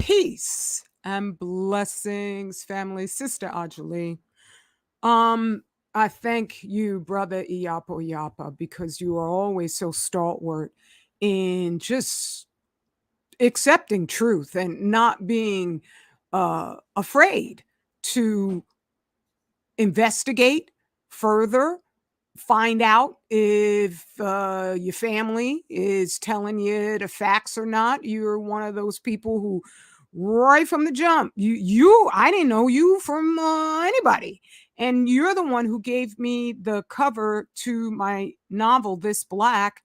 Peace and blessings, family. Sister Ajali. Um, I thank you, brother Iyapo Yapa, because you are always so stalwart in just accepting truth and not being afraid to investigate further, find out if your family is telling you the facts or not. You're one of those people who, right from the jump, I didn't know you from anybody, and you're the one who gave me the cover to my novel, This Black,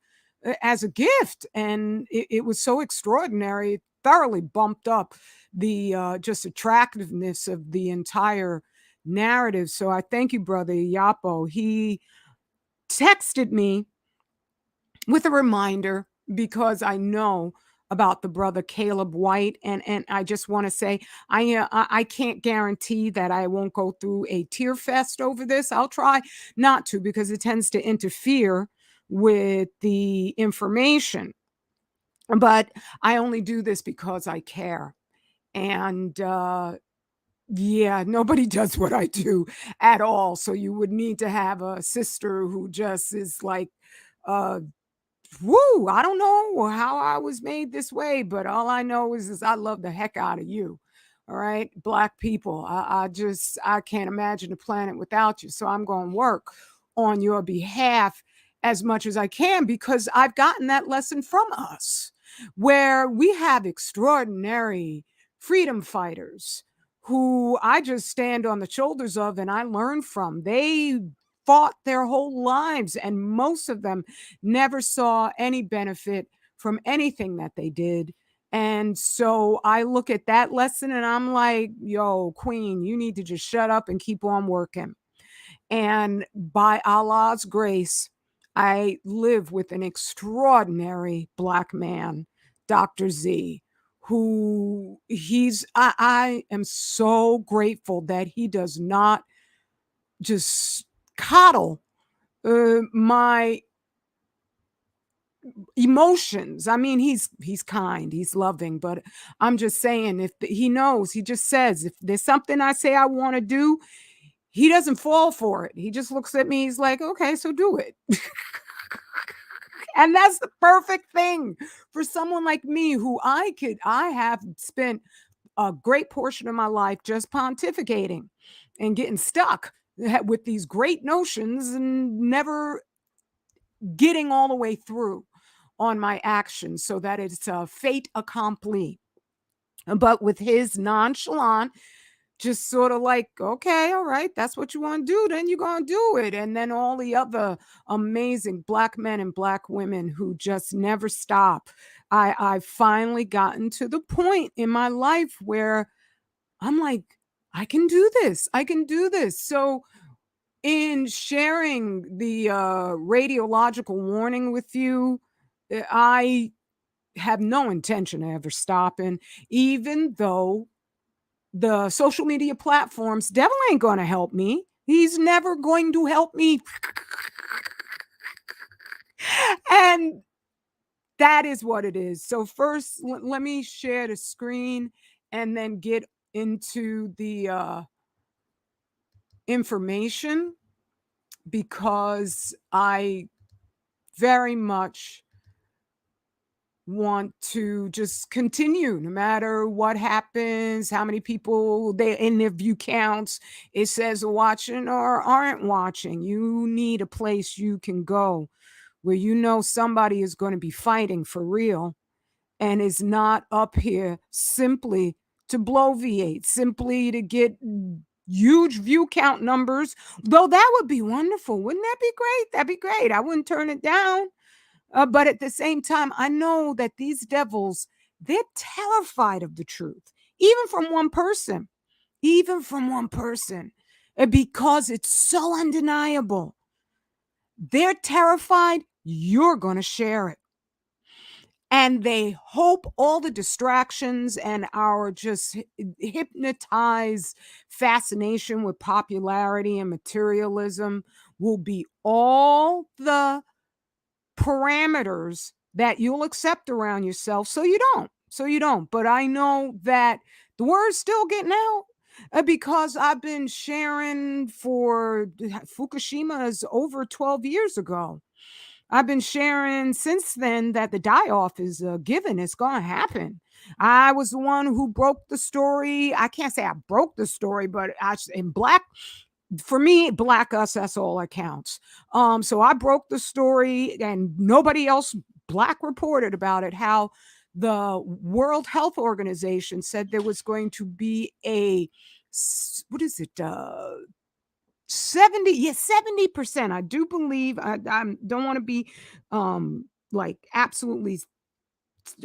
as a gift, and it was so extraordinary. It thoroughly bumped up the just attractiveness of the entire narrative. So I thank you, brother Yapo. He texted me with a reminder because I know about the brother Caleb White, and I just want to say I can't guarantee that I won't go through a tear fest over this. I'll try not to because it tends to interfere with the information. But I only do this because I care. And yeah, nobody does what I do at all. So you would need to have a sister who just is like, uh, woo, I don't know how I was made this way, but all I know is I love the heck out of you. All right, black people. I can't imagine the planet without you. So I'm going to work on your behalf as much as I can because I've gotten that lesson from us, where we have extraordinary freedom fighters who I just stand on the shoulders of and I learn from. They fought their whole lives, and most of them never saw any benefit from anything that they did. And so I look at that lesson and I'm like, yo, Queen, you need to just shut up and keep on working. And by Allah's grace, I live with an extraordinary black man, Dr. Z, who I am so grateful that he does not just coddle my emotions. I mean, he's kind, he's loving, but I'm just saying he knows, he just says if there's something I say I want to do, he doesn't fall for it. He just looks at me, he's like, "Okay, so do it." And that's the perfect thing for someone like me who I have spent a great portion of my life just pontificating and getting stuck with these great notions and never getting all the way through on my actions so that it's a fait accompli. But with his nonchalant, just sort of like, okay, all right, that's what you want to do, then you're going to do it. And then all the other amazing black men and black women who just never stop. I've finally gotten to the point in my life where I'm like, I can do this. I can do this. So in sharing the radiological warning with you, I have no intention of ever stopping, even though the social media platforms, devil ain't going to help me. He's never going to help me. And that is what it is. So first, let me share the screen and then get into the information because I very much want to just continue no matter what happens, how many people they in their view counts it says are watching or aren't watching. You need a place you can go where you know somebody is going to be fighting for real and is not up here simply to bloviate, simply to get huge view count numbers. Though that would be wonderful. Wouldn't that be great? That'd be great. I wouldn't turn it down. But at the same time, I know that these devils, they're terrified of the truth, even from one person, because it's so undeniable. They're terrified you're going to share it. And they hope all the distractions and our just hypnotized fascination with popularity and materialism will be all the parameters that you'll accept around yourself so you don't. So you don't. But I know that the word's still getting out because I've been sharing for Fukushima is over 12 years ago. I've been sharing since then that the die off is a given. It's going to happen. I was the one who broke the story. I can't say I broke the story, but in black, for me, black us, that's all that counts. So I broke the story and nobody else black reported about it, how the World Health Organization said there was going to be what is it? 70, yeah, 70%. I do believe I don't want to be like absolutely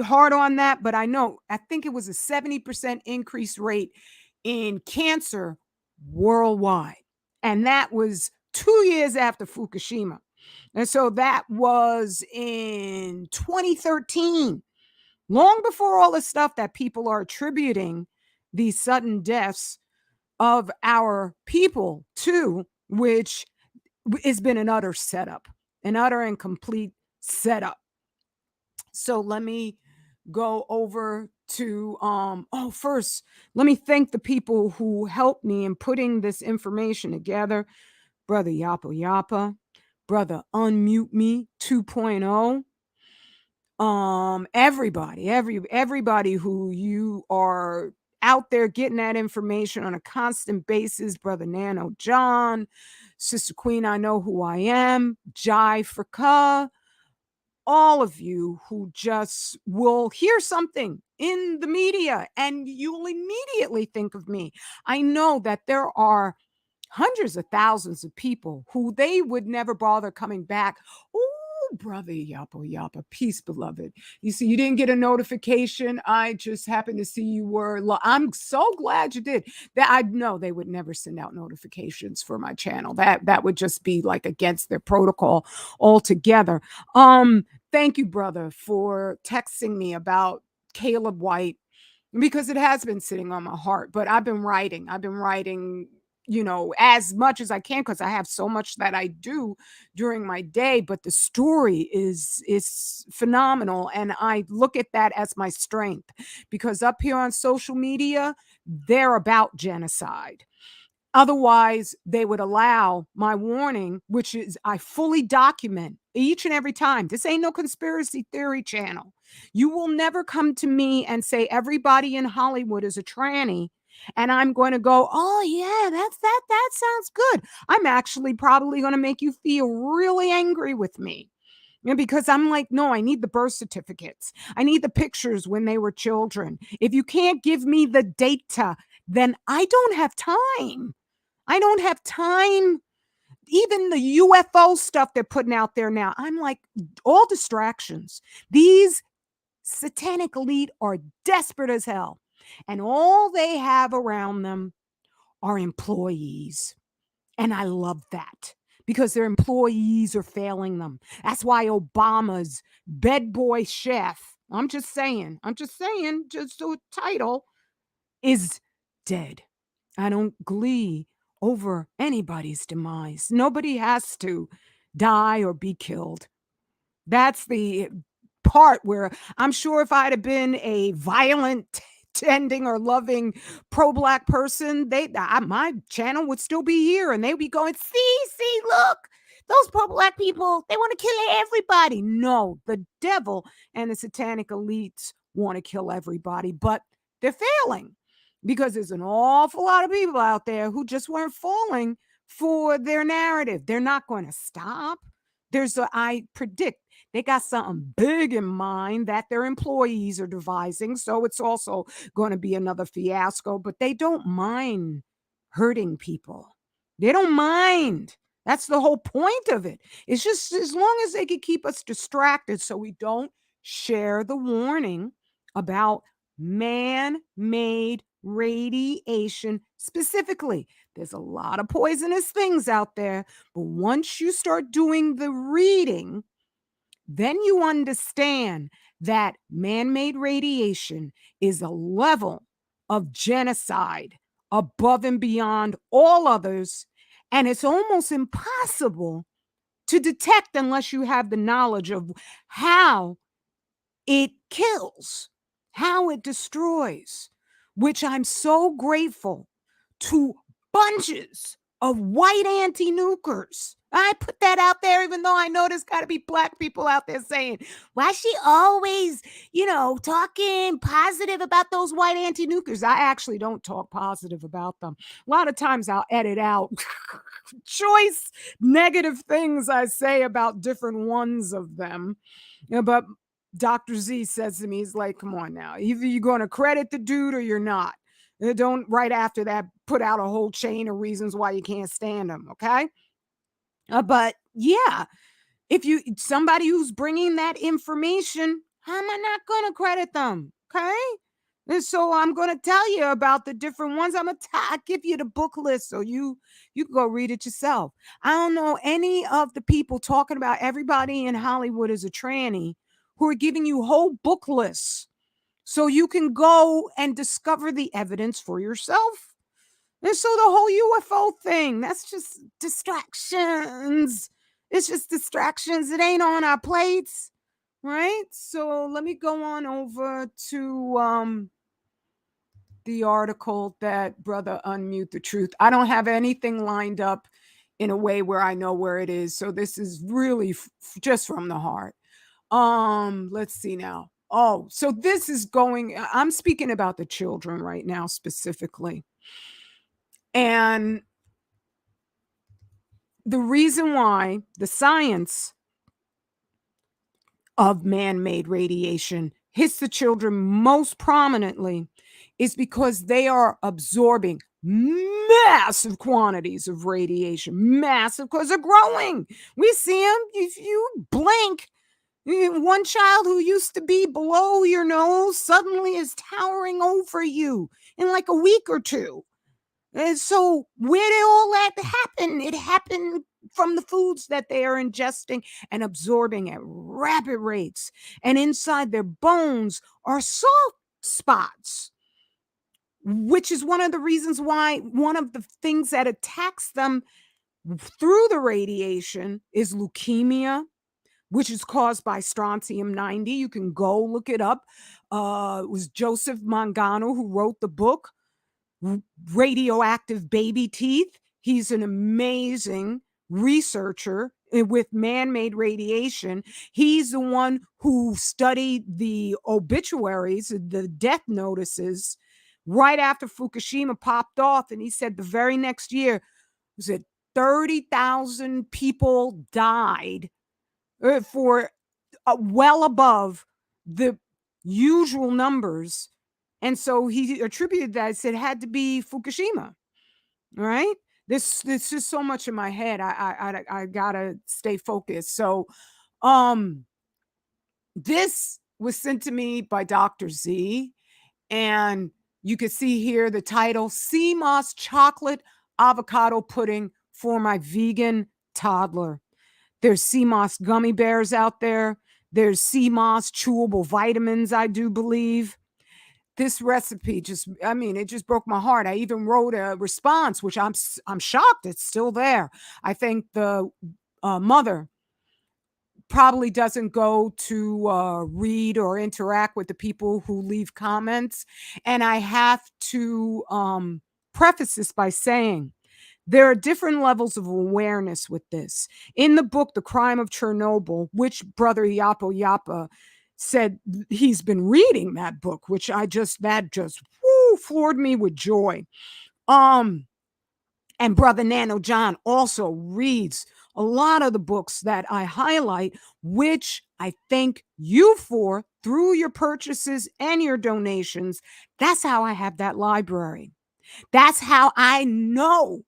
hard on that, but I think it was a 70% increase rate in cancer worldwide. And that was 2 years after Fukushima. And so that was in 2013, long before all the stuff that people are attributing these sudden deaths of our people to, which has been an utter setup, an utter and complete setup. So let me go over to first let me thank the people who helped me in putting this information together. Brother Yappa Yappa, brother Unmute Me 2.0, everybody who you are out there getting that information on a constant basis. Brother Nano John, Sister Queen, I know who I am, Jai Frika, all of you who just will hear something in the media and you'll immediately think of me. I know that there are hundreds of thousands of people who they would never bother coming back. Oh, brother Yappa Yappa, peace, beloved. You see, you didn't get a notification. I just happened to see you were. I'm so glad you did. That I know they would never send out notifications for my channel. That would just be like against their protocol altogether. Thank you, brother, for texting me about Caleb White because it has been sitting on my heart. But I've been writing. As much as I can because I have so much that I do during my day. But the story is phenomenal, and I look at that as my strength because up here on social media, they're about genocide. Otherwise, they would allow my warning, which is I fully document each and every time. This ain't no conspiracy theory channel. You will never come to me and say everybody in Hollywood is a tranny. And I'm going to go, oh yeah, that sounds good. I'm actually probably going to make you feel really angry with me. Because I'm like, no, I need the birth certificates. I need the pictures when they were children. If you can't give me the data, then I don't have time. I don't have time. Even the UFO stuff they're putting out there now, I'm like, all distractions. These satanic elite are desperate as hell. And all they have around them are employees. And I love that because their employees are failing them. That's why Obama's bed boy chef, just the title is dead. I don't glee over anybody's demise. Nobody has to die or be killed. That's the part where I'm sure if I'd have been a violent, tending or loving pro-black person, my channel would still be here and they'd be going, see, look, those pro-black people, they want to kill everybody. No, the devil and the satanic elites want to kill everybody, but they're failing because there's an awful lot of people out there who just weren't falling for their narrative. They're not going to stop. I predict they got something big in mind that their employees are devising. So it's also going to be another fiasco, but they don't mind hurting people. They don't mind. That's the whole point of it. It's just as long as they can keep us distracted so we don't share the warning about man-made radiation specifically. There's a lot of poisonous things out there, but once you start doing the reading, then you understand that man-made radiation is a level of genocide above and beyond all others, and it's almost impossible to detect unless you have the knowledge of how it kills. how it destroys, which I'm so grateful to bunches of white anti-nukers. I put that out there, even though I know there's got to be black people out there saying, why she always, talking positive about those white anti-nukers? I actually don't talk positive about them. A lot of times I'll edit out choice negative things I say about different ones of them. But Dr. Z says to me, he's like, come on now, either you're going to credit the dude or you're not. Don't right after that put out a whole chain of reasons why you can't stand him. Okay. But yeah, if you somebody who's bringing that information, how am I not going to credit them? Okay. And so I'm going to tell you about the different ones. I'm going to give you the book list so you can go read it yourself. I don't know any of the people talking about everybody in Hollywood is a tranny who are giving you whole book lists so you can go and discover the evidence for yourself. And so the whole UFO thing, that's just distractions. It's just distractions. It ain't on our plates, right? So let me go on over to the article that Brother Unmute the Truth. I don't have anything lined up in a way where I know where it is. So this is really just from the heart. Let's see now. Oh, so this is I'm speaking about the children right now specifically. And the reason why the science of man-made radiation hits the children most prominently is because they are absorbing massive quantities of radiation, massive, because they're growing. We see them. If you blink, one child who used to be below your nose suddenly is towering over you in like a week or two. And so where did all that happen? It happened from the foods that they are ingesting and absorbing at rapid rates. And inside their bones are soft spots, which is one of the reasons why one of the things that attacks them through the radiation is leukemia, which is caused by strontium 90. You can go look it up. It was Joseph Mangano who wrote the book, Radioactive Baby Teeth. He's an amazing researcher with man-made radiation. He's the one who studied the obituaries, the death notices right after Fukushima popped off. And he said the very next year, was it 30,000 people died for well above the usual numbers. And so he attributed that, said it had to be Fukushima. All right. This is so much in my head. I gotta stay focused. So this was sent to me by Dr. Z. And you can see here the title, Sea Moss Chocolate Avocado Pudding for My Vegan Toddler. There's sea moss gummy bears out there. There's sea moss chewable vitamins, I do believe. This recipe it just broke my heart. I even wrote a response, which I'm shocked it's still there. I think the mother probably doesn't go to read or interact with the people who leave comments. And I have to preface this by saying, there are different levels of awareness with this. In the book, The Crime of Chernobyl, which Brother Yapo Yapa said he's been reading that book, which that just floored me with joy. And Brother Nano John also reads a lot of the books that I highlight, which I thank you for through your purchases and your donations. That's how I have that library. That's how I know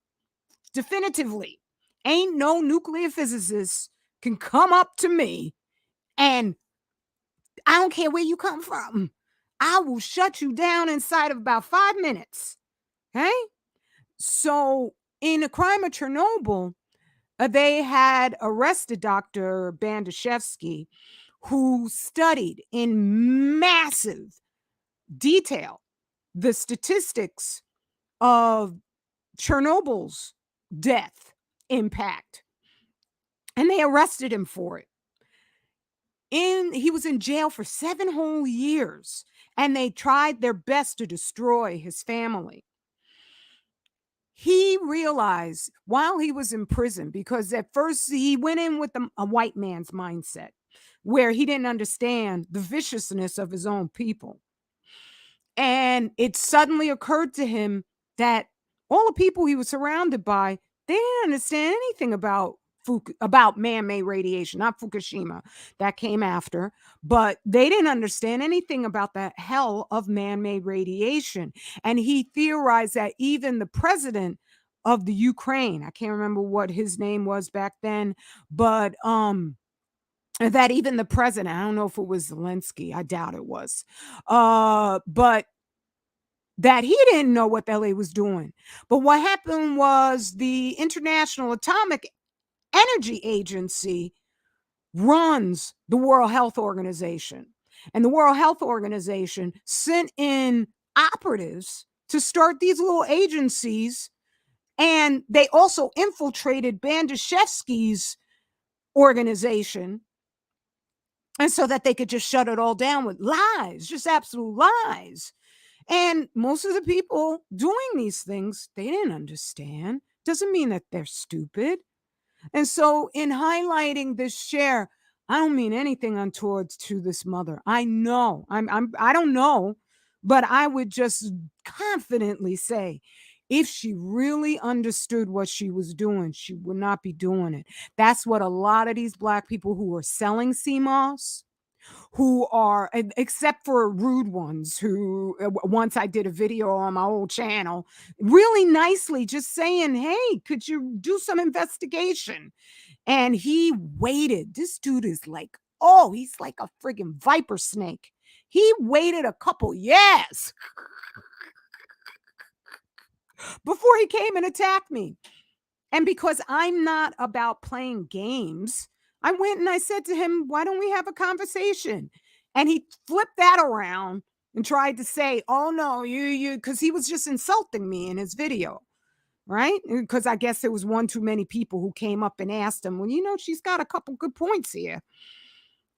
definitively ain't no nuclear physicist can come up to me and I don't care where you come from. I will shut you down inside of about 5 minutes. Okay? So in the crime of Chernobyl, they had arrested Dr. Bandashevsky, who studied in massive detail the statistics of Chernobyl's death impact. And they arrested him for it. He was in jail for 7 whole years. and they tried their best to destroy his family. He realized while he was in prison, because at first he went in with a white man's mindset where he didn't understand the viciousness of his own people. And it suddenly occurred to him that all the people he was surrounded by, they didn't understand anything about about man-made radiation, not Fukushima, that came after, but they didn't understand anything about the hell of man-made radiation. And he theorized that even the president of the Ukraine, I can't remember what his name was back then, but that even the president, I don't know if it was Zelensky, I doubt it was. But that he didn't know what the hell he was doing. But what happened was the International Atomic Energy Agency runs the World Health Organization. And the World Health Organization sent in operatives to start these little agencies. And they also infiltrated Bandashevsky's organization. And so that they could just shut it all down with lies, just absolute lies. And most of the people doing these things, they didn't understand. Doesn't mean that they're stupid. And so in highlighting this share, I don't mean anything untoward to this mother. I know. I don't know, but I would just confidently say if she really understood what she was doing, she would not be doing it. That's what a lot of these black people who are selling CMOS, who are except for rude ones who once I did a video on my old channel really nicely just saying, hey, could you do some investigation? And he waited. This dude is like, oh, he's like a friggin' viper snake. He waited a couple years before he came and attacked me. And because I'm not about playing games, I went and I said to him, why don't we have a conversation? And he flipped that around and tried to say, oh no, you, because he was just insulting me in his video, right? Because I guess there was one too many people who came up and asked him, well, she's got a couple good points here.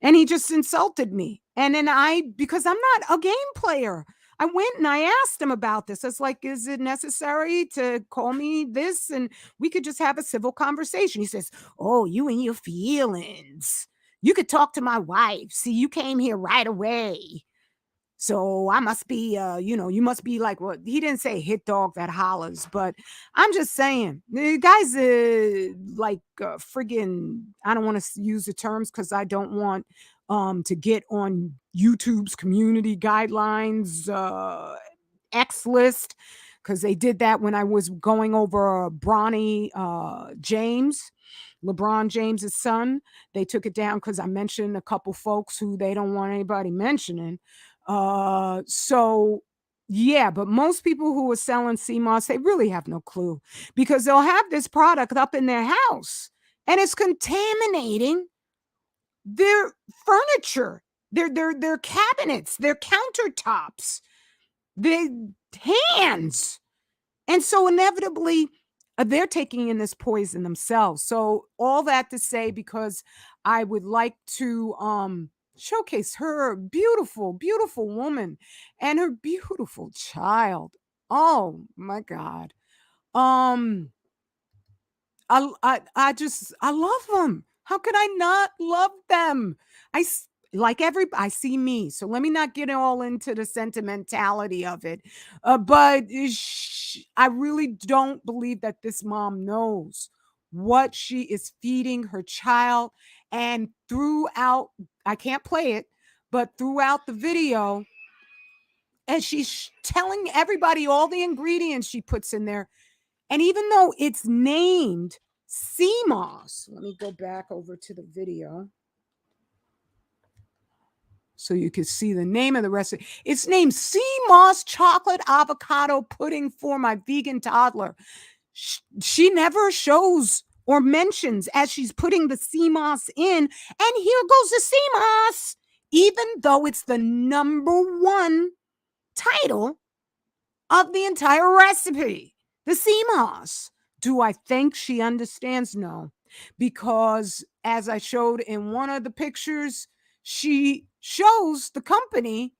And he just insulted me. And then because I'm not a game player, I went and I asked him about this. It's like, is it necessary to call me this? And we could just have a civil conversation. He says, oh, you and your feelings. You could talk to my wife. See, you came here right away. So I must be, you must be like, well, he didn't say hit dog that hollers, but I'm just saying, the guy's like friggin', I don't want to use the terms because I don't want to get on YouTube's community guidelines X list, because they did that when I was going over Bronny James. LeBron James's son. They took it down because I mentioned a couple folks who they don't want anybody mentioning. So yeah, but most people who are selling CMOS, they really have no clue because they'll have this product up in their house and it's contaminating their furniture, their cabinets, their countertops, their hands. And so inevitably, they're taking in this poison themselves. So all that to say, because I would like to showcase her beautiful, beautiful woman and her beautiful child. Oh my God. Um, I love them. How could I not love them? I see me. So let me not get all into the sentimentality of it. But I really don't believe that this mom knows what she is feeding her child. And throughout, I can't play it, but throughout the video, and she's telling everybody all the ingredients she puts in there. And even though it's named CMOS, let me go back over to the video so you can see the name of the recipe. It's named CMOS chocolate avocado pudding for my vegan toddler. She never shows or mentions as she's putting the CMOS in, and here goes the CMOS, even though it's the #1 title of the entire recipe, the CMOS. Do I think she understands? No, because as I showed in one of the pictures, she shows the company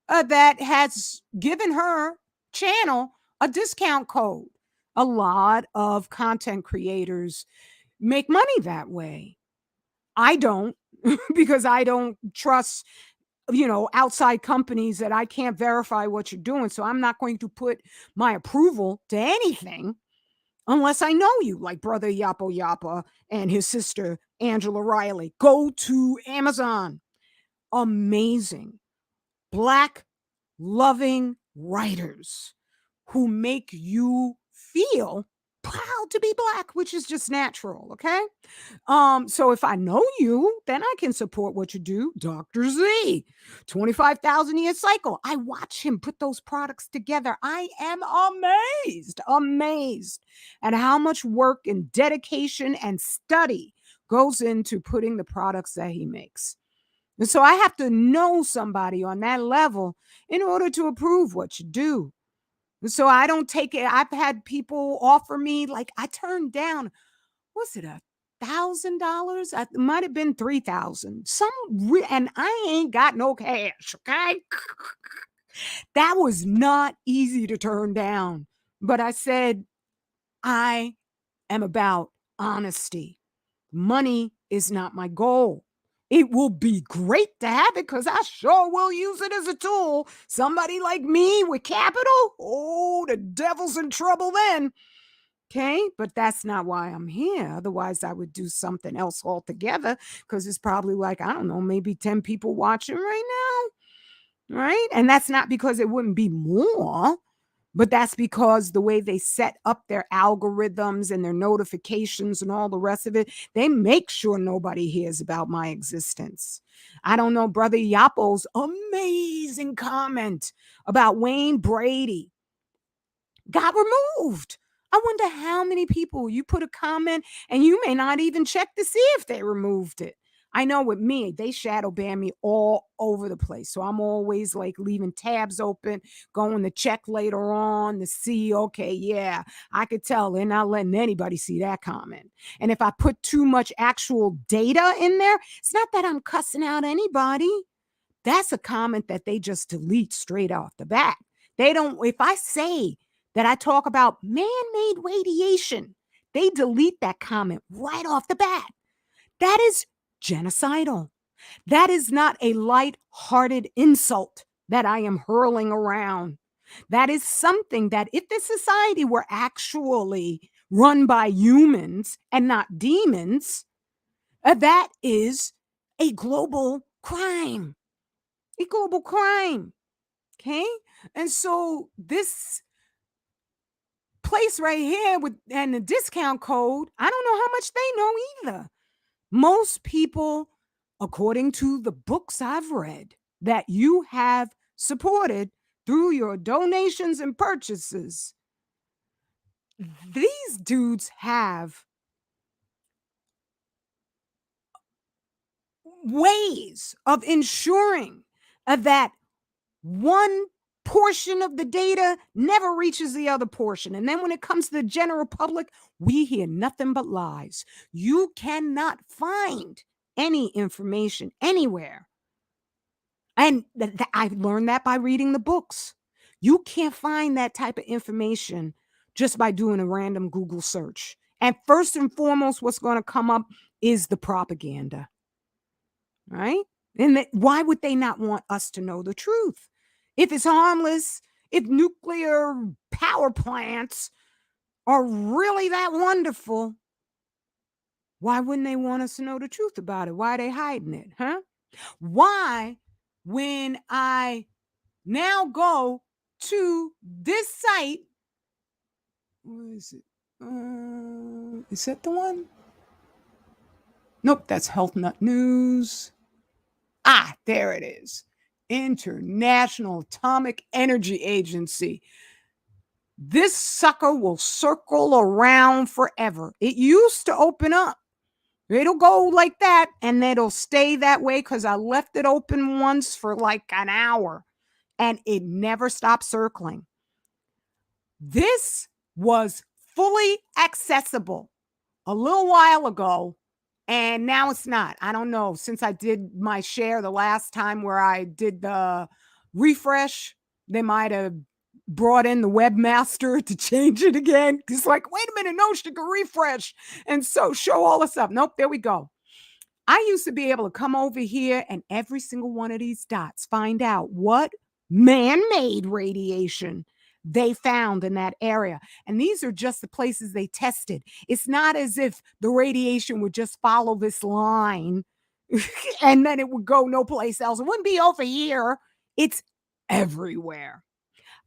that has given her channel a discount code. A lot of content creators make money that way. I don't because I don't trust, outside companies that I can't verify what you're doing. So I'm not going to put my approval to anything unless I know you, like Brother Yappo Yappa and his sister Angela Riley. Go to Amazon. Amazing. Black loving writers who make you feel proud to be black, which is just natural, okay? So if I know you, then I can support what you do. Dr. Z, 25,000 year cycle. I watch him put those products together. I am amazed at how much work and dedication and study goes into putting the products that he makes. And so I have to know somebody on that level in order to approve what you do. So I don't take it. I've had people offer me, like, I turned down, was it $1,000? It might have been 3,000. And I ain't got no cash, okay? That was not easy to turn down. But I said, I am about honesty. Money is not my goal. It will be great to have it because I sure will use it as a tool. Somebody like me with capital, oh, the devil's in trouble then. Okay, but that's not why I'm here. Otherwise, I would do something else altogether because it's probably like, I don't know, maybe 10 people watching right now. Right. And that's not because it wouldn't be more, but that's because the way they set up their algorithms and their notifications and all the rest of it, they make sure nobody hears about my existence. I don't know, Brother Yappo's amazing comment about Wayne Brady got removed. I wonder how many people you put a comment and you may not even check to see if they removed it. I know with me, they shadow ban me all over the place. So I'm always like leaving tabs open, going to check later on to see, okay, yeah, I could tell they're not letting anybody see that comment. And if I put too much actual data in there, it's not that I'm cussing out anybody. That's a comment that they just delete straight off the bat. They don't, if I say that I talk about man-made radiation, they delete that comment right off the bat. That is genocidal. That is not a light-hearted insult that I am hurling around. That is something that if the society were actually run by humans and not demons, that is a global crime. A global crime. Okay? And so this place right here with and the discount code, I don't know how much they know either. Most people, according to the books I've read, that you have supported through your donations and purchases, these dudes have ways of ensuring that one portion of the data never reaches the other portion. And then when it comes to the general public, we hear nothing but lies. You cannot find any information anywhere. And I've learned that by reading the books. You can't find that type of information just by doing a random Google search. And first and foremost, what's going to come up is the propaganda, right? And why would they not want us to know the truth? If it's harmless, if nuclear power plants are really that wonderful, why wouldn't they want us to know the truth about it? Why are they hiding it, huh? Why, when I now go to this site, where is it? Is that the one? Nope, that's Health Nut News. Ah, there it is. International Atomic Energy Agency. This sucker will circle around forever. It used to open up. It'll go like that and it'll stay that way because I left it open once for like an hour and it never stopped circling. This was fully accessible a little while ago and now it's not. I don't know. Since I did my share the last time where I did the refresh, they might have brought in the webmaster to change it again. It's like, wait a minute, no, she can refresh and so show all this up. Nope, there we go. I used to be able to come over here and every single one of these dots find out what man-made radiation they found in that area. And these are just the places they tested. It's not as if the radiation would just follow this line and then it would go no place else. It wouldn't be over here. It's everywhere.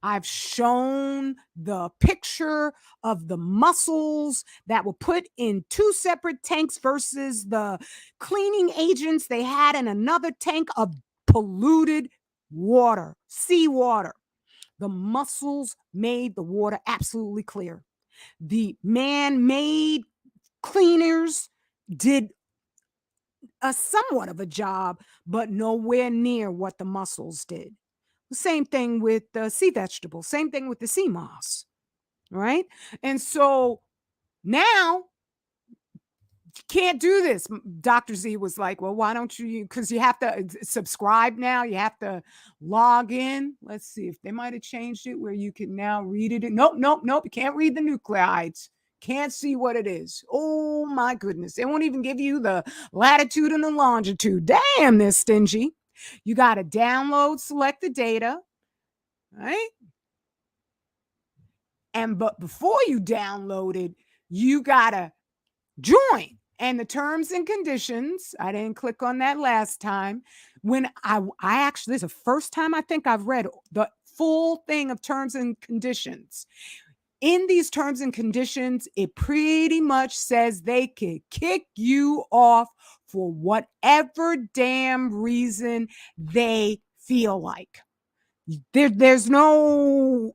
I've shown the picture of the mussels that were put in two separate tanks versus the cleaning agents they had in another tank of polluted water, seawater. The mussels made the water absolutely clear. The man made cleaners did a somewhat of a job, but nowhere near what the mussels did. Same thing with the sea vegetables, same thing with the sea moss, right? And so now you can't do this. Dr. Z was like, well, why don't you? Because you have to subscribe now. You have to log in. Let's see if they might have changed it where you can now read it. Nope, nope, nope. You can't read the nuclides. Can't see what it is. Oh my goodness. They won't even give you the latitude and the longitude. Damn, they're stingy. You got to download selected data, right? But before you download it, you got to join. And the terms and conditions, I didn't click on that last time. When I actually, this is the first time I think I've read the full thing of terms and conditions. In these terms and conditions, it pretty much says they can kick you off for whatever damn reason they feel like. There's no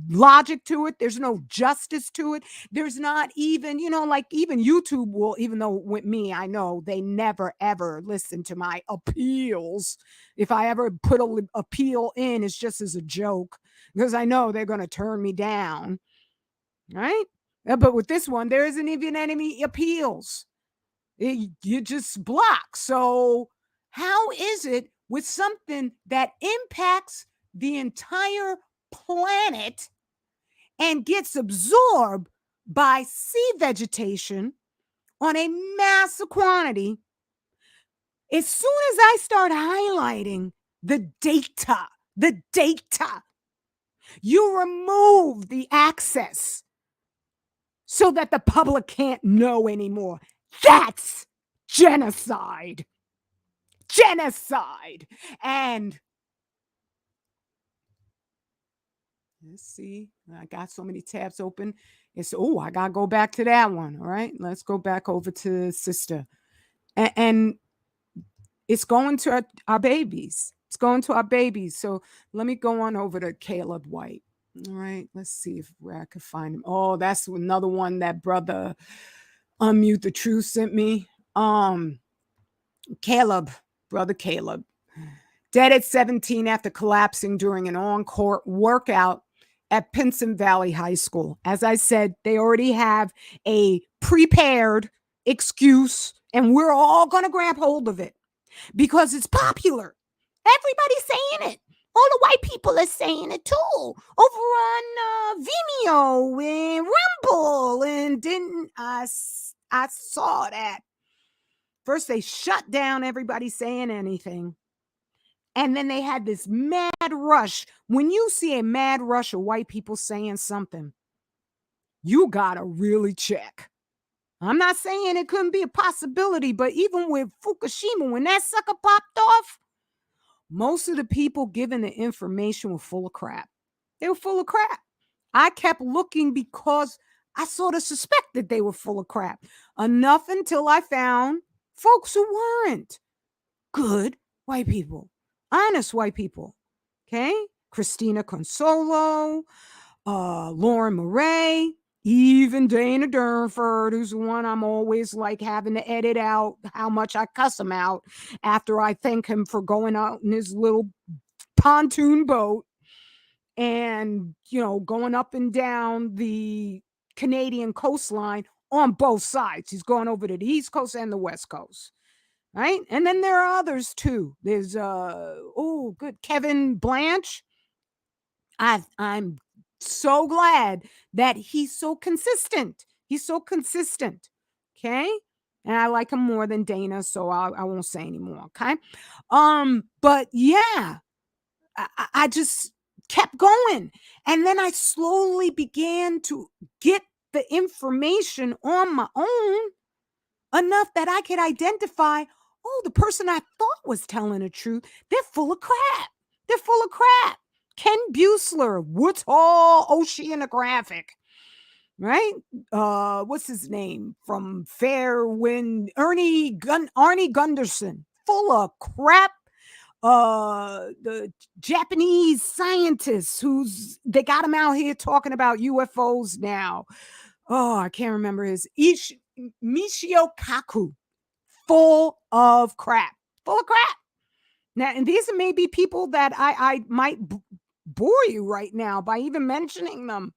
logic to it. There's no justice to it. There's not even, like even YouTube will, even though with me, I know they never ever listen to my appeals. If I ever put an appeal in, it's just as a joke because I know they're going to turn me down. Right. But with this one, there isn't even any appeals. You just block. So how is it with something that impacts the entire planet and gets absorbed by sea vegetation on a massive quantity? As soon as I start highlighting the data, you remove the access so that the public can't know anymore. That's genocide. Genocide. And let's see. I got so many tabs open. I gotta go back to that one. All right. Let's go back over to sister. And it's going to our babies. It's going to our babies. So let me go on over to Caleb White. All right. Let's see where I can find him. Oh, that's another one that brother Unmute the Truth sent me. Caleb, brother Caleb, dead at 17 after collapsing during an on-court workout at Pinson Valley High School. As I said, they already have a prepared excuse, and we're all going to grab hold of it because it's popular. Everybody's saying it. All the white people are saying it too. Over on Vimeo and Rumble, and didn't I saw that. First, they shut down everybody saying anything. And then they had this mad rush. When you see a mad rush of white people saying something, you gotta really check. I'm not saying it couldn't be a possibility, but even with Fukushima, when that sucker popped off, most of the people giving the information were full of crap. They were full of crap. I kept looking because I sort of suspected they were full of crap. Enough until I found folks who weren't good white people. Honest white people. Okay? Christina Consolo, Lauren Murray, even Dana Durnford, who's the one I'm always like having to edit out how much I cuss him out after I thank him for going out in his little pontoon boat and, going up and down the Canadian coastline on both sides. He's going over to the East Coast and the West Coast. right? And then there are others too. There's oh, good, Kevin Blanche. I'm so glad that he's so consistent. He's so consistent. Okay. And I like him more than Dana, so I won't say anymore. Okay. But yeah, I just kept going. And then I slowly began to get the information on my own enough that I could identify, oh, the person I thought was telling the truth, they're full of crap. They're full of crap. Ken Buesler, Woods Hole Oceanographic, right? What's his name from Fairwind? Arnie Gunderson, full of crap. The Japanese scientists who's they got him out here talking about UFOs now. Oh, I can't remember his Michio Kaku, full of crap, full of crap. Now, and these are maybe people that I might bore you right now by even mentioning them.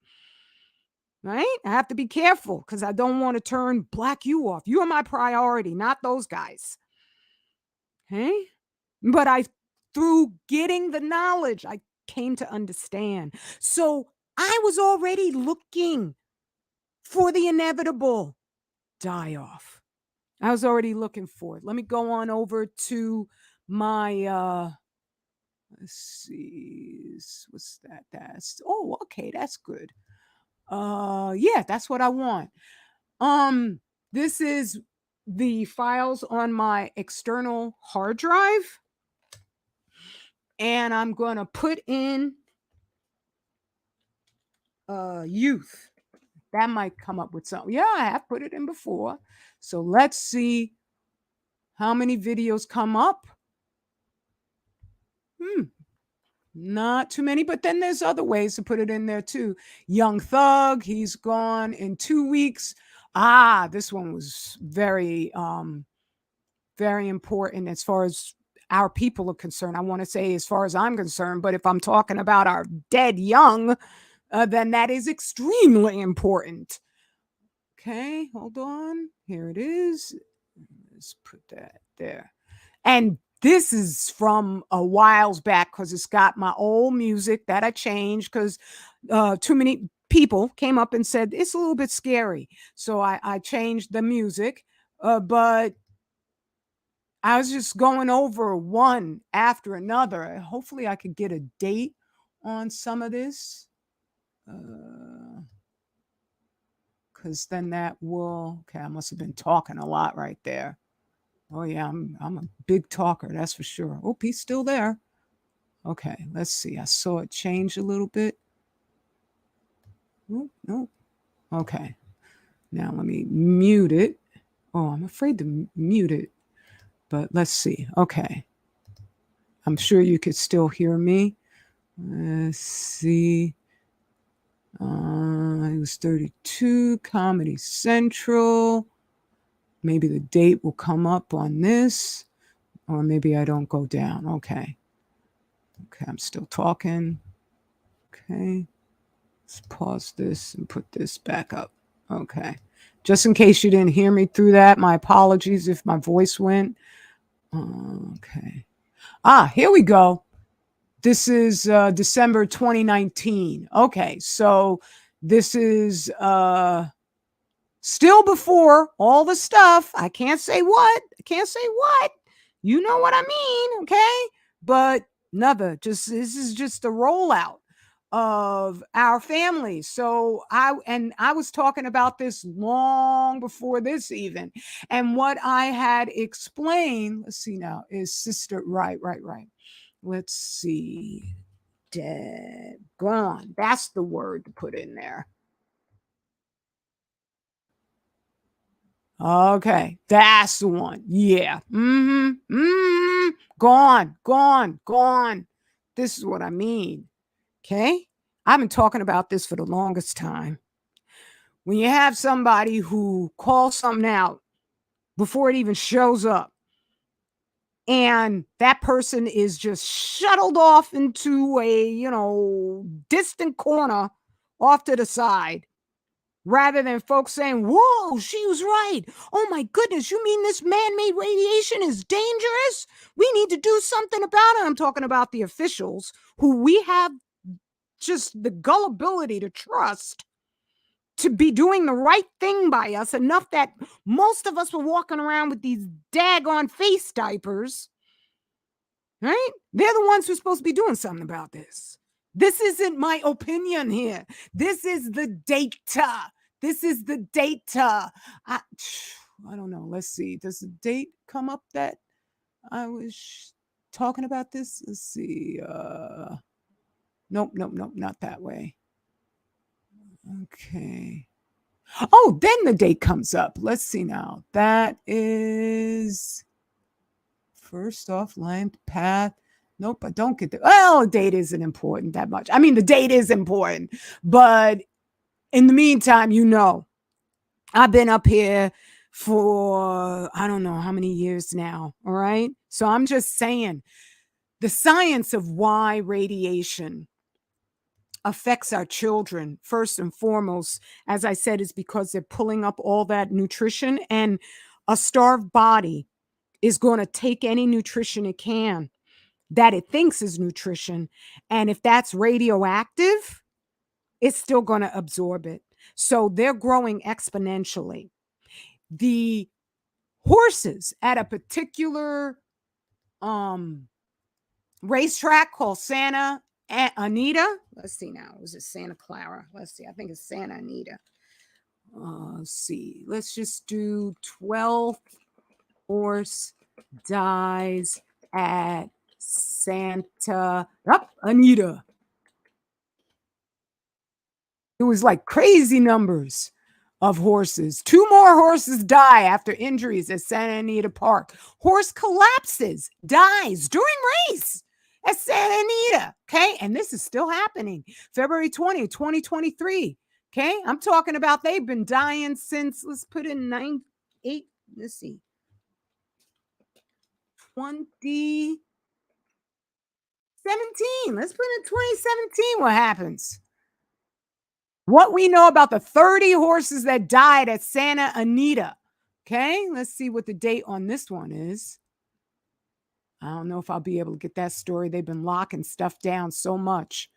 Right? I have to be careful because I don't want to turn black you off. You are my priority, not those guys. Okay? But through getting the knowledge, I came to understand. So I was already looking for the inevitable die off. I was already looking for it. Let me go on over to my let's see. What's that? That's oh, okay, that's good. Yeah, that's what I want. Um this is the files on my external hard drive, and I'm going to put in youth. That might come up with something. Yeah, I have put it in before. So let's see how many videos come up. Not too many, but then there's other ways to put it in there too. Young Thug, he's gone in 2 weeks. Ah, this one was very important as far as our people are concerned. I want to say as far as I'm concerned, but if I'm talking about our dead young, then that is extremely important. Okay, hold on. Here it is. Let's put that there. And this is from a whiles back because it's got my old music that I changed because too many people came up and said it's a little bit scary. So I changed the music. But I was just going over one after another. Hopefully, I could get a date on some of this. Because then that will, okay, I must have been talking a lot right there. Oh yeah, I'm a big talker, that's for sure. Oh, he's still there. Okay, let's see. I saw it change a little bit. Oh, no. Okay. Now let me mute it. Oh, I'm afraid to mute it. But let's see. Okay. I'm sure you could still hear me. Let's see. It was 32, Comedy Central. Maybe the date will come up on this, or maybe I don't go down. Okay. Okay, I'm still talking. Okay. Let's pause this and put this back up. Okay. Just in case you didn't hear me through that, my apologies if my voice went. Okay. Here we go. This is December 2019. Okay, so this is still before all the stuff. I can't say what. I can't say what. You know what I mean, okay? But this is just a rollout of our family. So I was talking about this long before this even. And what I had explained, let's see now, is sister, right. Let's see. Dead. Gone. That's the word to put in there. Okay, that's the one. Yeah. Gone. This is what I mean. Okay? I've been talking about this for the longest time. When you have somebody who calls something out before it even shows up, and that person is just shuttled off into a, distant corner off to the side, rather than folks saying, whoa, she was right. Oh my goodness, you mean this man made radiation is dangerous? We need to do something about it. I'm talking about the officials who we have just the gullibility to trust to be doing the right thing by us enough that most of us were walking around with these daggone face diapers, right? They're the ones who're supposed to be doing something about this. This isn't my opinion here. This is the data. This is the data. I don't know. Let's see. Does the date come up that I was talking about this? Let's see. Nope, nope, nope, not that way. Okay. Oh, then the date comes up. Let's see now. That is first off length path. Nope, I don't get the well, date isn't important that much. I mean, the date is important, but in the meantime, I've been up here for I don't know how many years now. All right. So I'm just saying the science of why radiation affects our children, first and foremost, as I said, is because they're pulling up all that nutrition, and a starved body is going to take any nutrition it can that it thinks is nutrition. And if that's radioactive, it's still going to absorb it. So they're growing exponentially. The horses at a particular um, racetrack called Santa Anita. Let's see now. Was it Santa Clara? Let's see. I think it's Santa Anita. Let's see. Let's just do 12 horse dies at Santa Anita. It was like crazy numbers of horses. 2 more horses die after injuries at Santa Anita Park. Horse collapses, dies during race at Santa Anita. Okay. And this is still happening. February 20th, 2023. Okay. I'm talking about they've been dying since, let's put in 8, let's see, 2017. Let's put in 2017. What happens? What we know about the 30 horses that died at Santa Anita. Okay, let's see what the date on this one is. I don't know if I'll be able to get that story. They've been locking stuff down so much.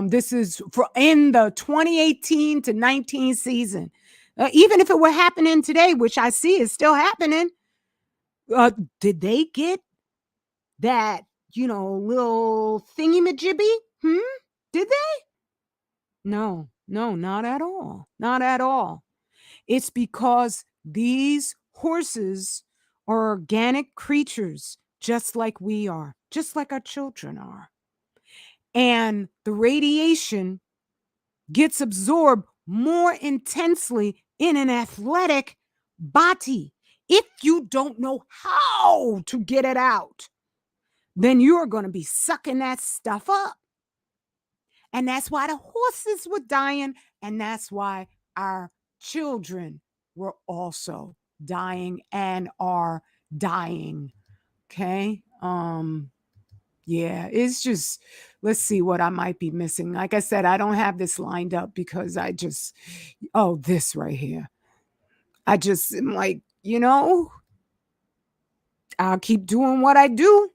This is for in the 2018 to 19 season. Even if it were happening today, which I see is still happening, did they get that, little thingy-majibby? Did they? No, no, not at all. Not at all. It's because these horses are organic creatures, just like we are, just like our children are. And the radiation gets absorbed more intensely in an athletic body. If you don't know how to get it out, then you're going to be sucking that stuff up. And that's why the horses were dying. And that's why our children were also dying and are dying. Okay. Yeah, it's just, let's see what I might be missing. Like I said, I don't have this lined up because this right here. I just am like, I'll keep doing what I do.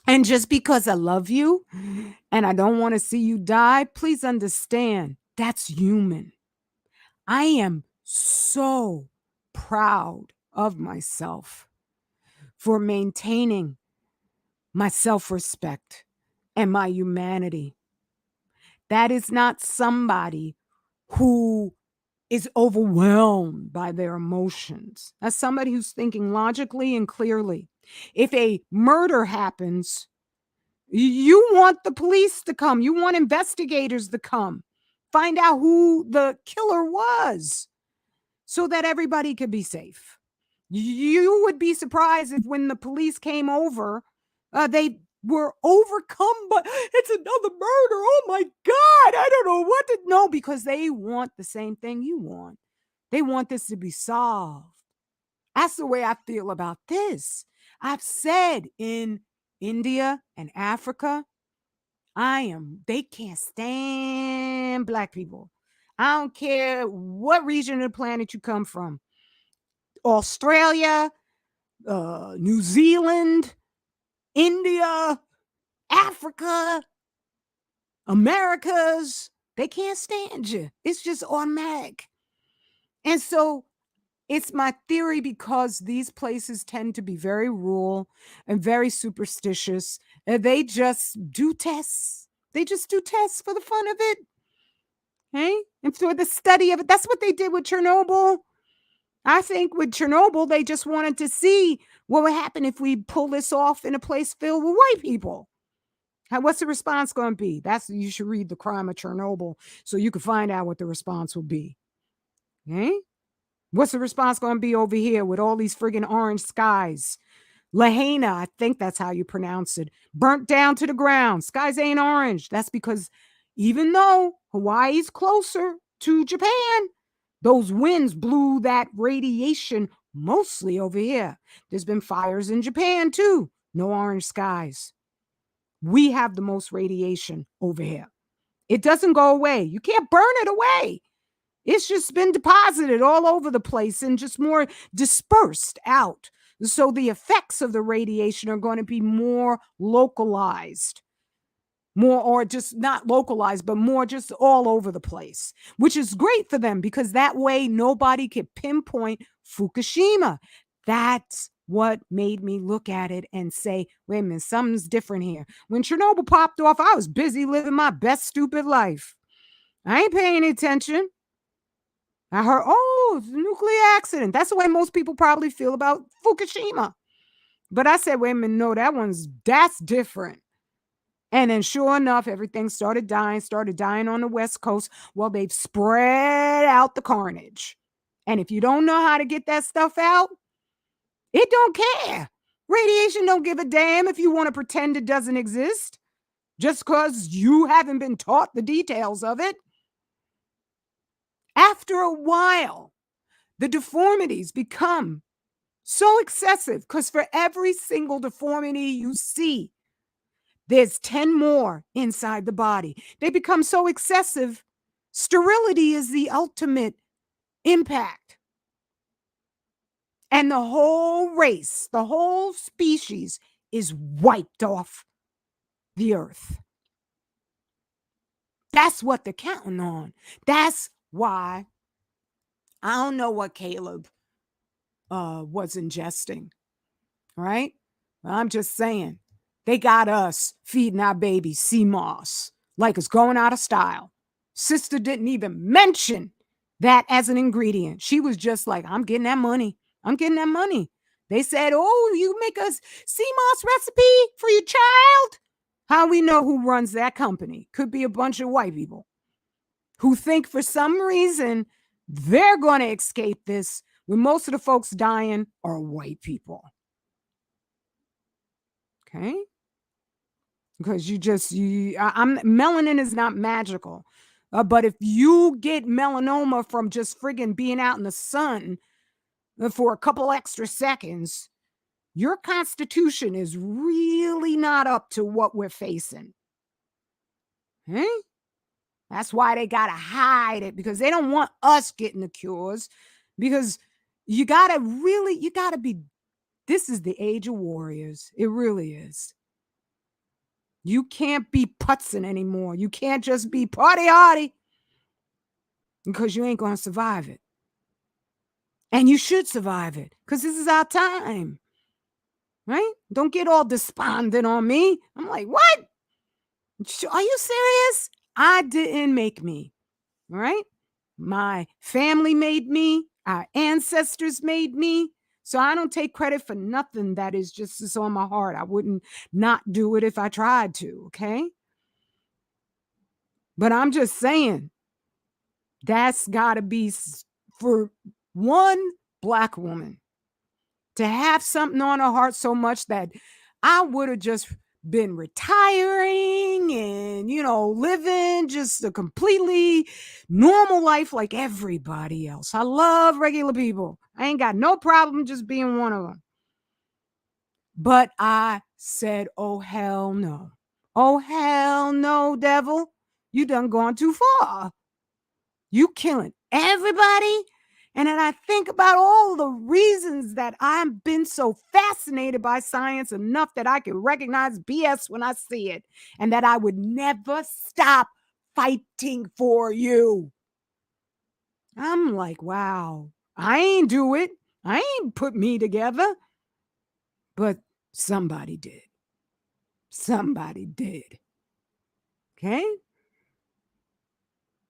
And just because I love you and I don't want to see you die, please understand that's human. I am so proud of myself for maintaining my self respect and my humanity. That is not somebody who is overwhelmed by their emotions. That's somebody who's thinking logically and clearly. If a murder happens, you want the police to come, you want investigators to come, find out who the killer was so that everybody could be safe. You would be surprised if when the police came over, they were overcome by it's another murder. Oh my God, I don't know what to know because they want the same thing you want. They want this to be solved. That's the way I feel about this. I've said in India and Africa, they can't stand black people. I don't care what region of the planet you come from. Australia, New Zealand, India, Africa, Americas, they can't stand you. It's just automatic. And so it's my theory because these places tend to be very rural and very superstitious. And they just do tests. They just do tests for the fun of it. Hey? And for the study of it. That's what they did with Chernobyl. I think with Chernobyl, they just wanted to see what would happen if we pull this off in a place filled with white people. What's the response going to be? You should read The Crime of Chernobyl so you can find out what the response will be. Okay? What's the response going to be over here with all these friggin' orange skies? Lahaina, I think that's how you pronounce it, burnt down to the ground. Skies ain't orange. That's because even though Hawaii's closer to Japan, those winds blew that radiation mostly over here. There's been fires in Japan too. No orange skies. We have the most radiation over here. It doesn't go away. You can't burn it away. It's just been deposited all over the place and just more dispersed out. So the effects of the radiation are going to be more localized, more, or just not localized, but more just all over the place, which is great for them because that way nobody can pinpoint Fukushima. That's what made me look at it and say, wait a minute, something's different here. When Chernobyl popped off, I was busy living my best stupid life. I ain't paying any attention. I heard, oh, it's a nuclear accident. That's the way most people probably feel about Fukushima. But I said, wait a minute, no, that's different. And then sure enough, everything started dying on the West Coast. Well, they've spread out the carnage. And if you don't know how to get that stuff out, it don't care. Radiation don't give a damn if you want to pretend it doesn't exist just because you haven't been taught the details of it. After a while, the deformities become so excessive because for every single deformity you see, there's 10 more inside the body. They become so excessive. Sterility is the ultimate impact. And the whole race, the whole species is wiped off the earth. That's what they're counting on. That's why I don't know what Caleb was ingesting, right? I'm just saying, they got us feeding our babies sea moss like it's going out of style. Sister didn't even mention that as an ingredient. She was just like, I'm getting that money. I'm getting that money. They said, oh, you make a sea moss recipe for your child? How we know who runs that company? Could be a bunch of white people who think for some reason they're going to escape this when most of the folks dying are white people. Okay? Because melanin is not magical. But if you get melanoma from just friggin' being out in the sun for a couple extra seconds, your constitution is really not up to what we're facing. Okay? That's why they got to hide it, because they don't want us getting the cures. Because you got to be, this is the age of warriors. It really is. You can't be putzing anymore. You can't just be party hardy because you ain't going to survive it. And you should survive it because this is our time. Right? Don't get all despondent on me. I'm like, what? Are you serious? I didn't make me. All right? My family made me. Our ancestors made me. So I don't take credit for nothing that is just on my heart. I wouldn't not do it if I tried to, okay? But I'm just saying, that's got to be for one Black woman to have something on her heart so much that I would have just been retiring and, living just a completely normal life like everybody else. I love regular people. I ain't got no problem just being one of them. But I said, oh, hell no. Oh, hell no, devil. You done gone too far. You killing everybody. And then I think about all the reasons that I've been so fascinated by science enough that I can recognize BS when I see it, and that I would never stop fighting for you. I'm like, wow, I ain't do it. I ain't put me together, but somebody did. Somebody did. Okay.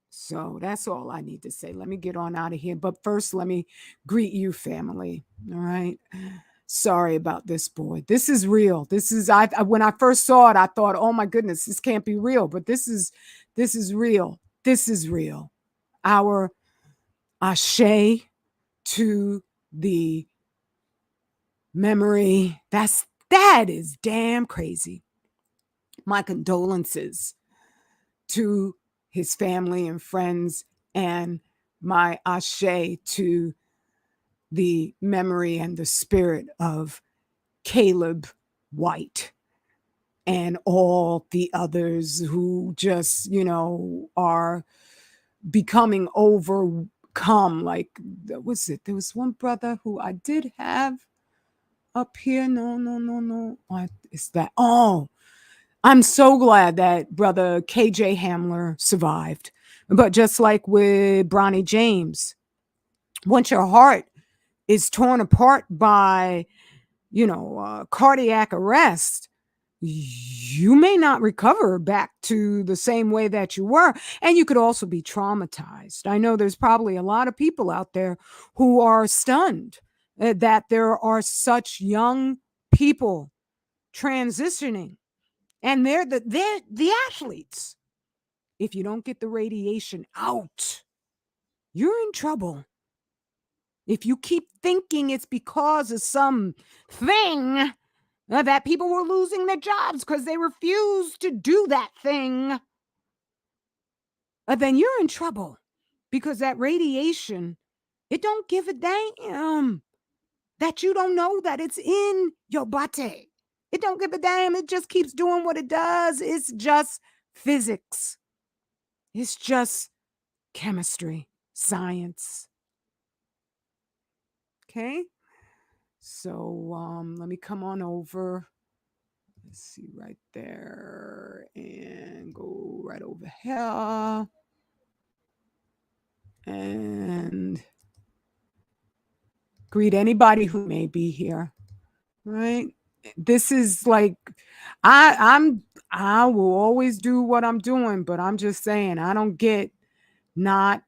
So that's all I need to say. Let me get on out of here. But first, let me greet you, family. All right. Sorry about this, boy. This is real. This is when I first saw it, I thought, oh my goodness, this can't be real. But this is real. This is real. Our ashe to the memory. That is damn crazy. My condolences to his family and friends, and my ashe to the memory and the spirit of Caleb White and all the others who just, are becoming overcome. Like, that was it. There was one brother who I did have up here. No, no, no, no. What is that? Oh, I'm so glad that brother KJ Hamler survived. But just like with Bronny James, once your heart is torn apart by, cardiac arrest, you may not recover back to the same way that you were. And you could also be traumatized. I know there's probably a lot of people out there who are stunned that there are such young people transitioning, and they're the athletes. If you don't get the radiation out, you're in trouble. If you keep thinking it's because of some thing that people were losing their jobs because they refused to do that thing, then you're in trouble, because that radiation, it don't give a damn that you don't know that it's in your body. It don't give a damn. It just keeps doing what it does. It's just physics. It's just chemistry, science. Okay? So let me come on over. Let's see right there and go right over here. And greet anybody who may be here. Right? This is like I will always do what I'm doing, but I'm just saying I don't get not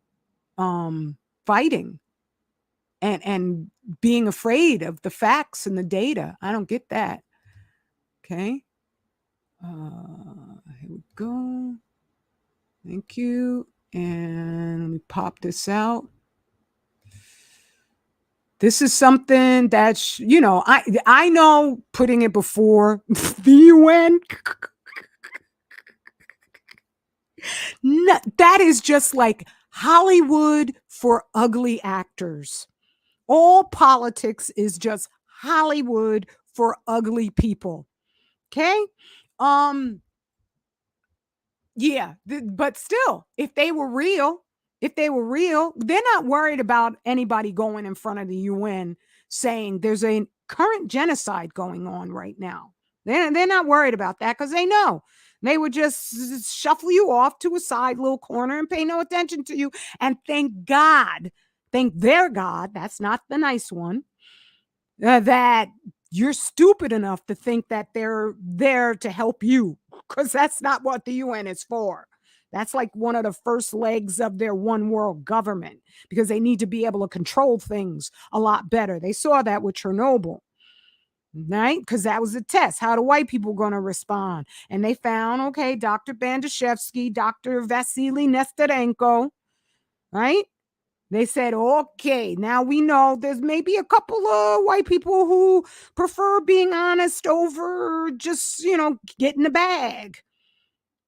fighting and being afraid of the facts and the data. I don't get that. Okay. Here we go. Thank you. And let me pop this out. This is something that's, I know putting it before the UN. No, that is just like Hollywood for ugly actors. All politics is just Hollywood for ugly people. Okay? Um Yeah, but still, if they were real, they're not worried about anybody going in front of the UN saying there's a current genocide going on right now. They're not worried about that because they know they would just shuffle you off to a side little corner and pay no attention to you. And thank God, thank their God, that's not the nice one, that you're stupid enough to think that they're there to help you, because that's not what the UN is for. That's like one of the first legs of their one world government, because they need to be able to control things a lot better. They saw that with Chernobyl, right? Because that was a test. How the white people going to respond? And they found, okay, Dr. Bandashevsky, Dr. Vasily Nesterenko, right? They said, okay, now we know there's maybe a couple of white people who prefer being honest over just, getting the bag.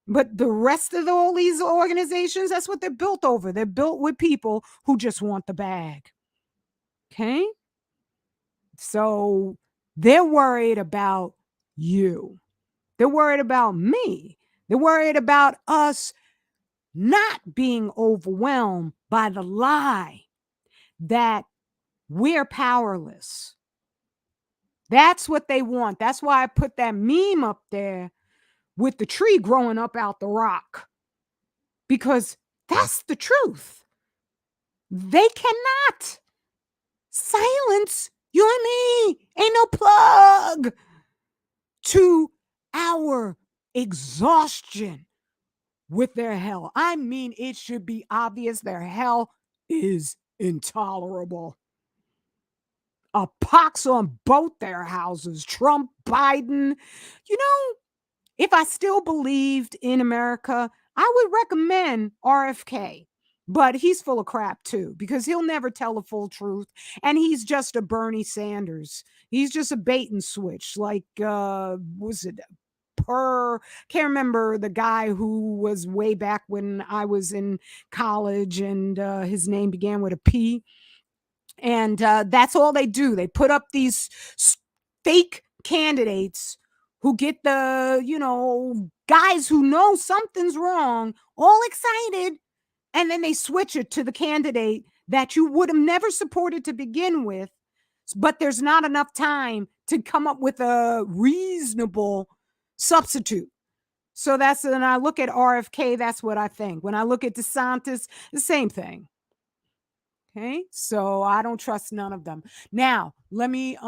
But the rest of all these organizations, that's what they're built over. They're built with people who just want the bag. Okay? So they're worried about you. They're worried about me. They're worried about us not being overwhelmed by the lie that we're powerless. That's what they want. That's why I put that meme up there with the tree growing up out the rock, because that's the truth. They cannot silence you and me. Ain't no plug to our exhaustion with their hell. I mean, it should be obvious their hell is intolerable. A pox on both their houses, Trump, Biden. You know, if I still believed in America, I would recommend RFK. But he's full of crap too, because he'll never tell the full truth. And he's just a Bernie Sanders. He's just a bait and switch. Like, was it can't remember the guy who was way back when I was in college, and his name began with a P. And that's all they do. They put up these fake candidates who get the, guys who know something's wrong, all excited. And then they switch it to the candidate that you would have never supported to begin with. But there's not enough time to come up with a reasonable substitute. So that's when I look at RFK, that's what I think. When I look at DeSantis, the same thing. Okay, so I don't trust none of them. Now, let me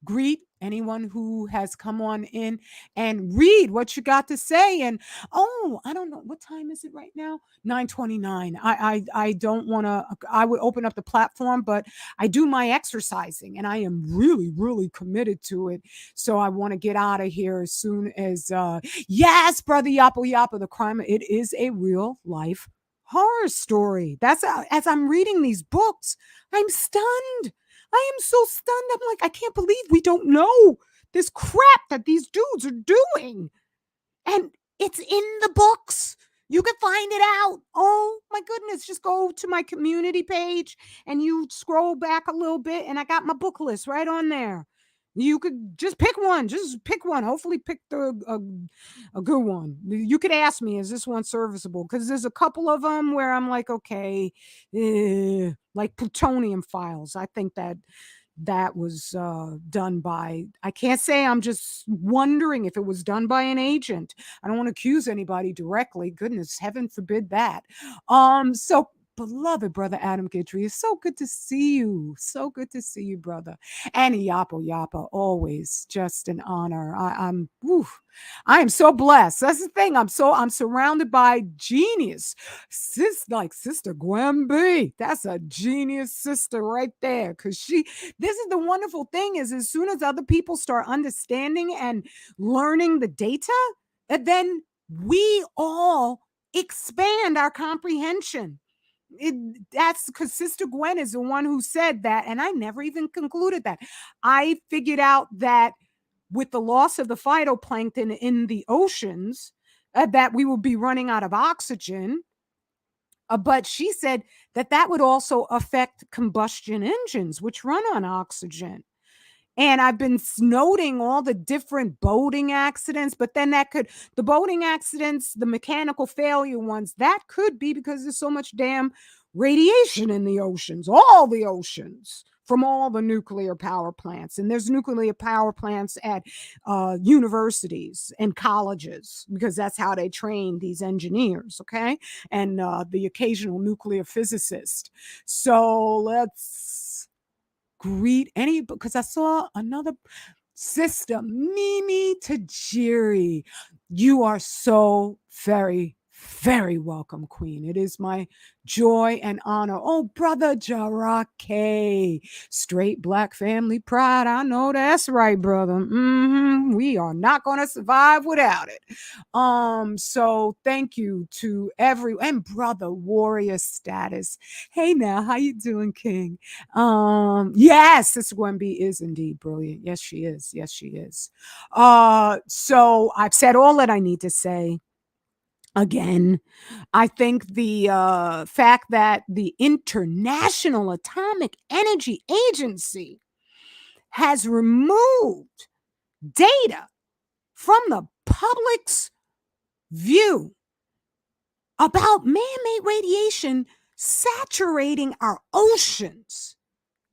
greet anyone who has come on in and read what you got to say. And I don't know, what time is it right now? 9:29. I don't want to. I would open up the platform, but I do my exercising, and I am really really committed to it. So I want to get out of here as soon as. Yes, brother Yappo Yappo, the crime. It is a real life horror story. That's as I'm reading these books, I'm stunned. I am so stunned. I'm like, I can't believe we don't know this crap that these dudes are doing. And it's in the books. You can find it out. Oh my goodness. Just go to my community page and you scroll back a little bit, and I got my book list right on there. You could just pick one. Just pick one. Hopefully, pick a good one. You could ask me, is this one serviceable? Because there's a couple of them where I'm like, okay, like Plutonium Files. I think that was done by, I can't say, I'm just wondering if it was done by an agent. I don't want to accuse anybody directly. Goodness, heaven forbid that. So beloved brother Adam Guidry, it's so good to see you. So good to see you, brother. And Yappo Yappa, always just an honor. I am so blessed. That's the thing. I'm surrounded by genius. Like Sister Gwen B. That's a genius sister right there. Cause this is the wonderful thing, is as soon as other people start understanding and learning the data, and then we all expand our comprehension. That's because Sister Gwen is the one who said that, and I never even concluded that. I figured out that with the loss of the phytoplankton in the oceans, that we will be running out of oxygen. But she said that would also affect combustion engines, which run on oxygen. And I've been noting all the different boating accidents, but then the boating accidents, the mechanical failure ones, that could be because there's so much damn radiation in the oceans, all the oceans, from all the nuclear power plants. And there's nuclear power plants at universities and colleges, because that's how they train these engineers, okay? And the occasional nuclear physicist. So let's greet any, because I saw another sister, Mimi Tajiri. You are so very, very welcome, Queen. It is my joy and honor. Oh, brother Jarake, straight black family pride. I know that's right, brother. We are not going to survive without it. So thank you to and brother warrior status. Hey now, how you doing, King? Yes, Sister Gwenby is indeed brilliant. Yes, she is. Yes, she is. So I've said all that I need to say. Again, I think the fact that the International Atomic Energy Agency has removed data from the public's view about man-made radiation saturating our oceans.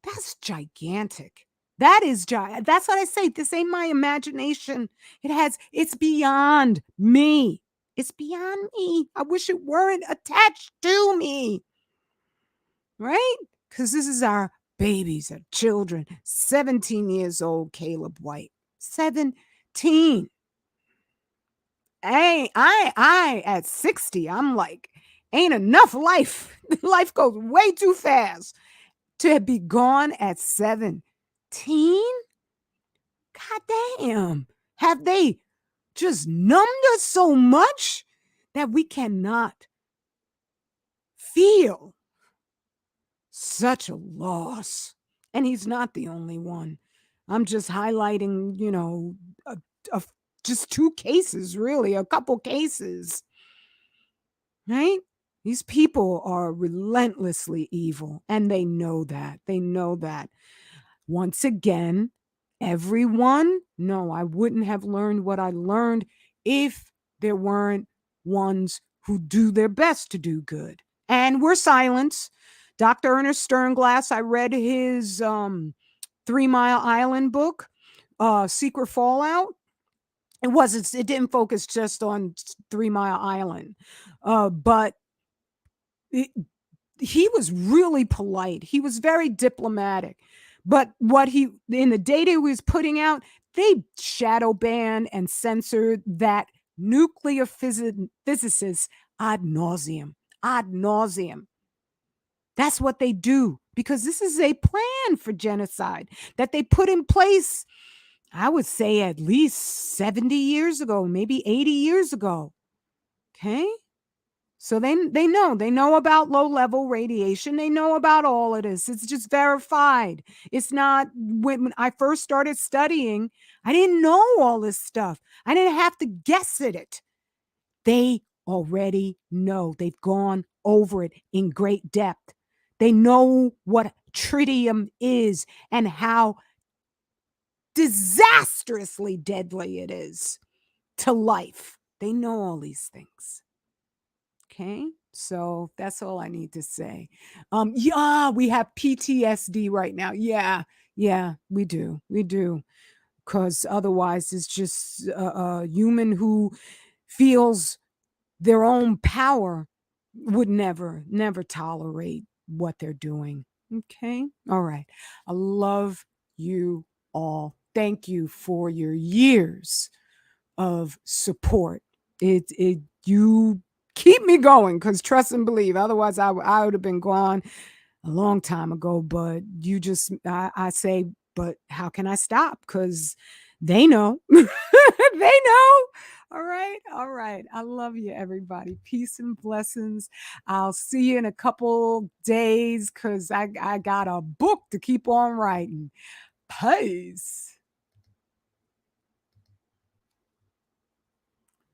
That's gigantic. That is giant. That's what I say. This ain't my imagination. It's beyond me. It's beyond me. I wish it weren't attached to me, right? Because this is our babies, our children. 17 years old, Caleb White. 17. At 60, I'm like, ain't enough life. Life goes way too fast to be gone at 17. God damn. Have they just numbed us so much that we cannot feel such a loss? And he's not the only one. I'm just highlighting, a, a, just two cases, really, a couple cases, right? These people are relentlessly evil, and they know that. They know that. Once again, everyone, no, I wouldn't have learned what I learned if there weren't ones who do their best to do good. And we're silenced. Dr. Ernest Sternglass, I read his 3 Mile Island book, Secret Fallout. It didn't focus just on 3 Mile Island, but it, he was really polite. He was very diplomatic. But what he in the data he was putting out, they shadow banned and censored that nuclear physicists ad nauseum. Ad nauseum. That's what they do because this is a plan for genocide that they put in place, I would say at least 70 years ago, maybe 80 years ago. Okay? So they know about low level radiation. They know about all of this. It's just verified. It's not when I first started studying, I didn't know all this stuff. I didn't have to guess at it. They already know. They've gone over it in great depth. They know what tritium is and how disastrously deadly it is to life. They know all these things. Okay. So that's all I need to say. Yeah, we have PTSD right now. Yeah, yeah, we do. We do. Because otherwise, it's just a human who feels their own power would never tolerate what they're doing. Okay. All right. I love you all. Thank you for your years of support. It you keep me going because trust and believe. Otherwise, I would have been gone a long time ago. But you just I say, but how can I stop? Because they know, they know. All right, all right. I love you, everybody. Peace and blessings. I'll see you in a couple days because I got a book to keep on writing. Peace.